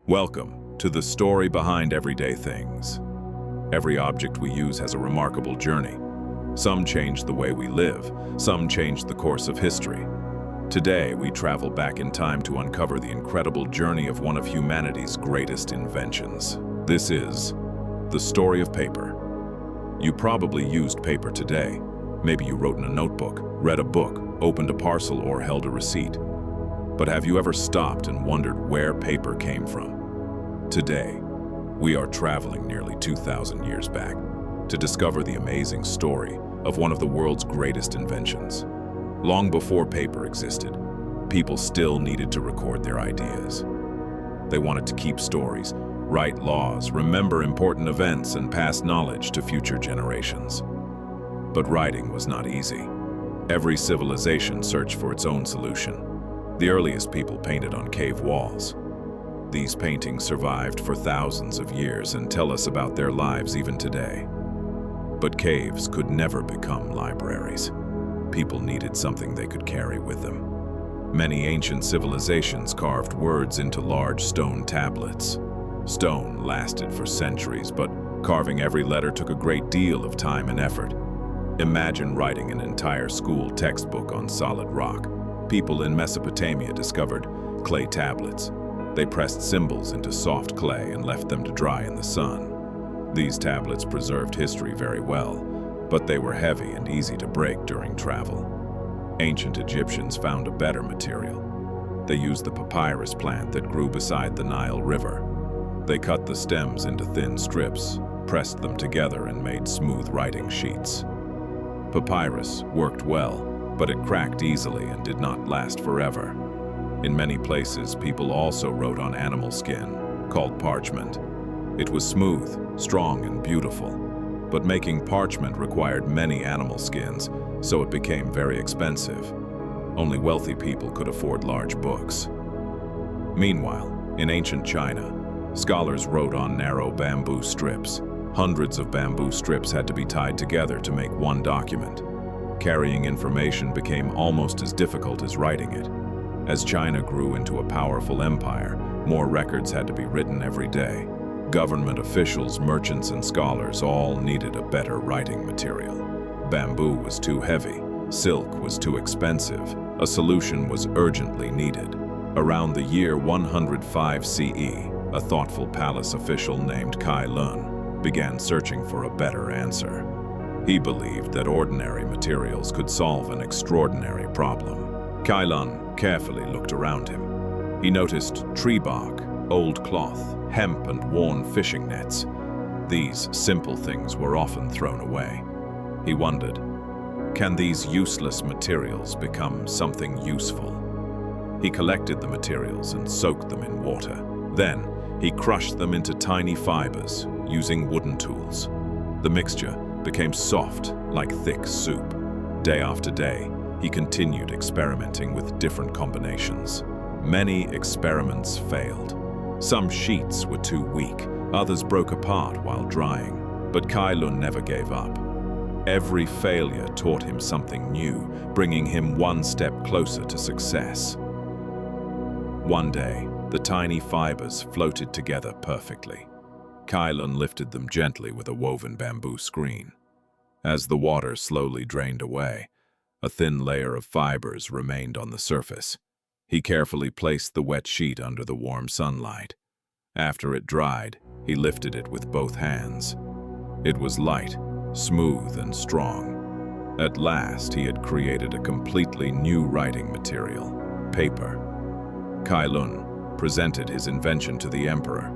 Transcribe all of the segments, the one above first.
Welcome to the story behind everyday things. Every object we use has a remarkable journey. Some change the way we live, some change the course of history. Today, we travel back in time to uncover the incredible journey of one of humanity's greatest inventions. This is the story of paper. You probably used paper today. Maybe you wrote in a notebook, read a book, opened a parcel, or held a receipt. But have you ever stopped and wondered where paper came from? Today, we are traveling nearly 2,000 years back to discover the amazing story of one of the world's greatest inventions. Long before paper existed, people still needed to record their ideas. They wanted to keep stories, write laws, remember important events, and pass knowledge to future generations. But writing was not easy. Every civilization searched for its own solution. The earliest people painted on cave walls. These paintings survived for thousands of years and tell us about their lives even today. But caves could never become libraries. People needed something they could carry with them. Many ancient civilizations carved words into large stone tablets. Stone lasted for centuries, but carving every letter took a great deal of time and effort. Imagine writing an entire school textbook on solid rock. People in Mesopotamia discovered clay tablets. They pressed symbols into soft clay and left them to dry in the sun. These tablets preserved history very well, but they were heavy and easy to break during travel. Ancient Egyptians found a better material. They used the papyrus plant that grew beside the Nile River. They cut the stems into thin strips, pressed them together, and made smooth writing sheets. Papyrus worked well, but it cracked easily and did not last forever. In many places, people also wrote on animal skin, called parchment. It was smooth, strong, and beautiful, but making parchment required many animal skins, so it became very expensive. Only wealthy people could afford large books. Meanwhile, in ancient China, scholars wrote on narrow bamboo strips. Hundreds of bamboo strips had to be tied together to make one document. Carrying information became almost as difficult as writing it. As China grew into a powerful empire, more records had to be written every day. Government officials, merchants, and scholars all needed a better writing material. Bamboo was too heavy, silk was too expensive. A solution was urgently needed. Around the year 105 CE, a thoughtful palace official named Cai Lun began searching for a better answer. He believed that ordinary materials could solve an extraordinary problem. Cai Lun carefully looked around him. He noticed tree bark, old cloth, hemp, and worn fishing nets. These simple things were often thrown away. He wondered, can these useless materials become something useful? He collected the materials and soaked them in water. Then, he crushed them into tiny fibers using wooden tools. The mixture became soft, like thick soup. Day after day, he continued experimenting with different combinations. Many experiments failed. Some sheets were too weak, others broke apart while drying. But Cai Lun never gave up. Every failure taught him something new, bringing him one step closer to success. One day, the tiny fibers floated together perfectly. Cai Lun lifted them gently with a woven bamboo screen. As the water slowly drained away, a thin layer of fibers remained on the surface. He carefully placed the wet sheet under the warm sunlight. After it dried, he lifted it with both hands. It was light, smooth, and strong. At last, he had created a completely new writing material, paper. Cai Lun presented his invention to the emperor.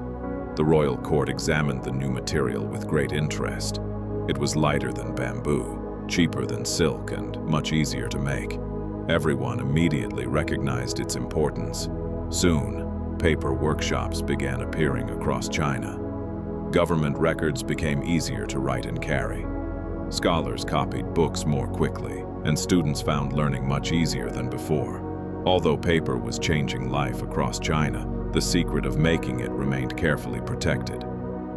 The royal court examined the new material with great interest. It was lighter than bamboo, cheaper than silk, and much easier to make. Everyone immediately recognized its importance. Soon, paper workshops began appearing across China. Government records became easier to write and carry. Scholars copied books more quickly, and students found learning much easier than before. Although paper was changing life across China, the secret of making it remained carefully protected.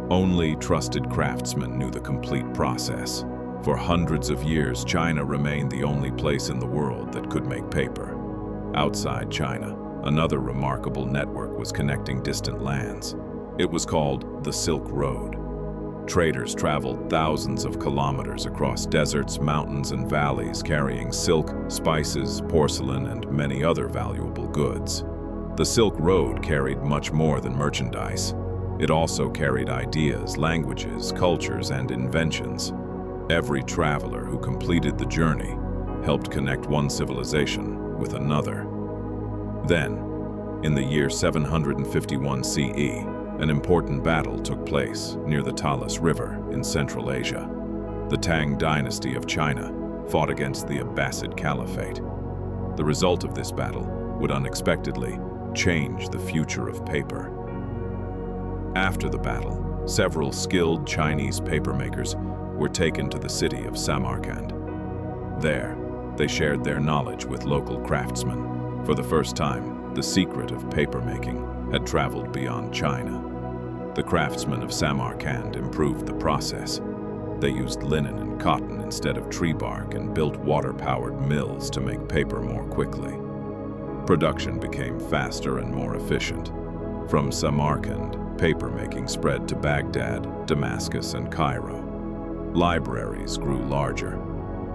Only trusted craftsmen knew the complete process. For hundreds of years, China remained the only place in the world that could make paper. Outside China, Another remarkable network was connecting distant lands. It was called the Silk Road. Traders traveled thousands of kilometers across deserts, mountains, and valleys, carrying silk, spices, porcelain, and many other valuable goods. The Silk Road carried much more than merchandise. It also carried ideas, languages, cultures, and inventions. Every traveler who completed the journey helped connect one civilization with another. Then, in the year 751 CE, an important battle took place near the Talas River in Central Asia. The Tang dynasty of China fought against the Abbasid Caliphate. The result of this battle would unexpectedly change the future of paper. After the battle, several skilled Chinese papermakers were taken to the city of Samarkand. There, they shared their knowledge with local craftsmen. For the first time, the secret of papermaking had traveled beyond China. The craftsmen of Samarkand improved the process. They used linen and cotton instead of tree bark and built water-powered mills to make paper more quickly. Production became faster and more efficient. From Samarkand, papermaking spread to Baghdad, Damascus, and Cairo. Libraries grew larger.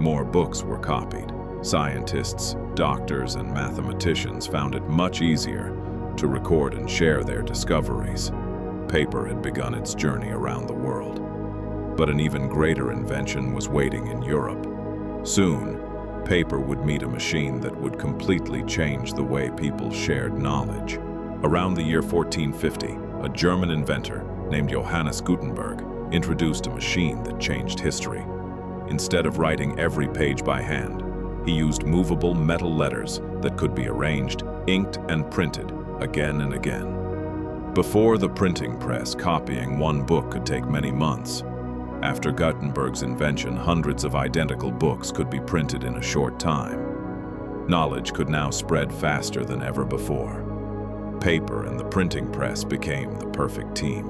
More books were copied. Scientists, doctors, and mathematicians found it much easier to record and share their discoveries. Paper had begun its journey around the world. But an even greater invention was waiting in Europe. Soon, paper would meet a machine that would completely change the way people shared knowledge. Around the year 1450, a German inventor named Johannes Gutenberg introduced a machine that changed history. Instead of writing every page by hand, he used movable metal letters that could be arranged, inked, and printed again and again. Before the printing press, copying one book could take many months. After Gutenberg's invention, hundreds of identical books could be printed in a short time. Knowledge could now spread faster than ever before. Paper and the printing press became the perfect team.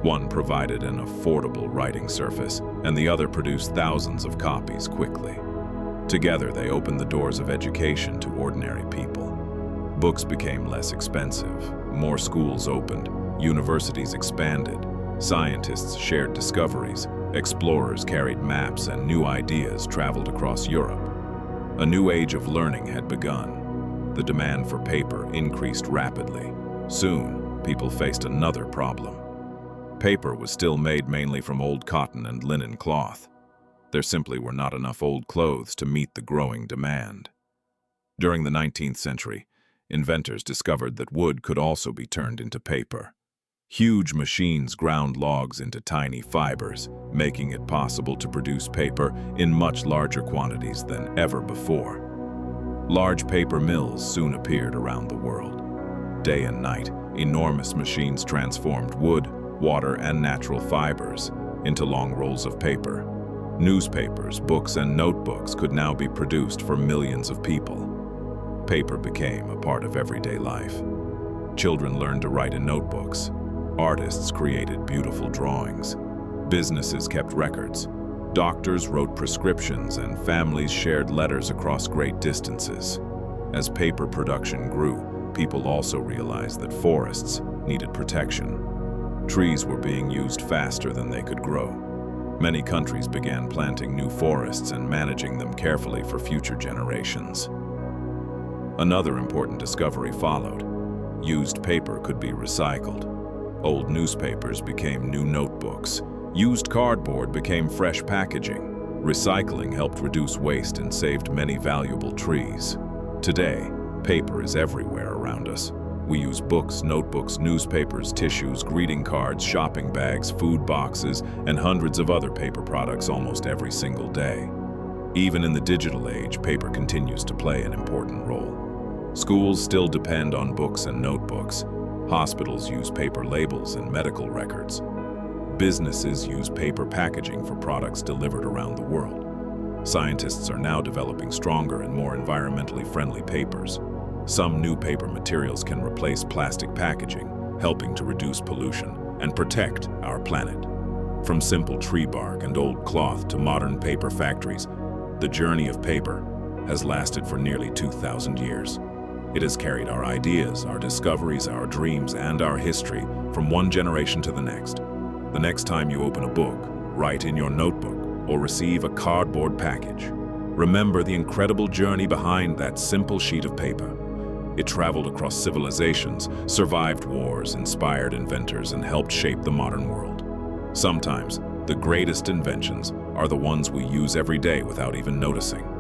One provided an affordable writing surface, and the other produced thousands of copies quickly. Together, they opened the doors of education to ordinary people. Books became less expensive, more schools opened, universities expanded, scientists shared discoveries, explorers carried maps, and new ideas traveled across Europe. A new age of learning had begun. The demand for paper increased rapidly. Soon, people faced another problem. Paper was still made mainly from old cotton and linen cloth. There simply were not enough old clothes to meet the growing demand. During the 19th century, inventors discovered that wood could also be turned into paper. Huge machines ground logs into tiny fibers, making it possible to produce paper in much larger quantities than ever before. Large paper mills soon appeared around the world. Day and night, enormous machines transformed wood, water, and natural fibers into long rolls of paper. Newspapers, books, and notebooks could now be produced for millions of people. Paper became a part of everyday life. Children learned to write in notebooks. Artists created beautiful drawings. Businesses kept records. Doctors wrote prescriptions, and families shared letters across great distances. As paper production grew, people also realized that forests needed protection. Trees were being used faster than they could grow. Many countries began planting new forests and managing them carefully for future generations. Another important discovery followed. Used paper could be recycled. Old newspapers became new notebooks. Used cardboard became fresh packaging. Recycling helped reduce waste and saved many valuable trees. Today, paper is everywhere around us. We use books, notebooks, newspapers, tissues, greeting cards, shopping bags, food boxes, and hundreds of other paper products almost every single day. Even in the digital age, paper continues to play an important role. Schools still depend on books and notebooks. Hospitals use paper labels and medical records. Businesses use paper packaging for products delivered around the world. Scientists are now developing stronger and more environmentally friendly papers. Some new paper materials can replace plastic packaging, helping to reduce pollution and protect our planet. From simple tree bark and old cloth to modern paper factories, the journey of paper has lasted for nearly 2,000 years. It has carried our ideas, our discoveries, our dreams, and our history from one generation to the next. The next time you open a book, write in your notebook, or receive a cardboard package, remember the incredible journey behind that simple sheet of paper. It traveled across civilizations, survived wars, inspired inventors, and helped shape the modern world. Sometimes, the greatest inventions are the ones we use every day without even noticing.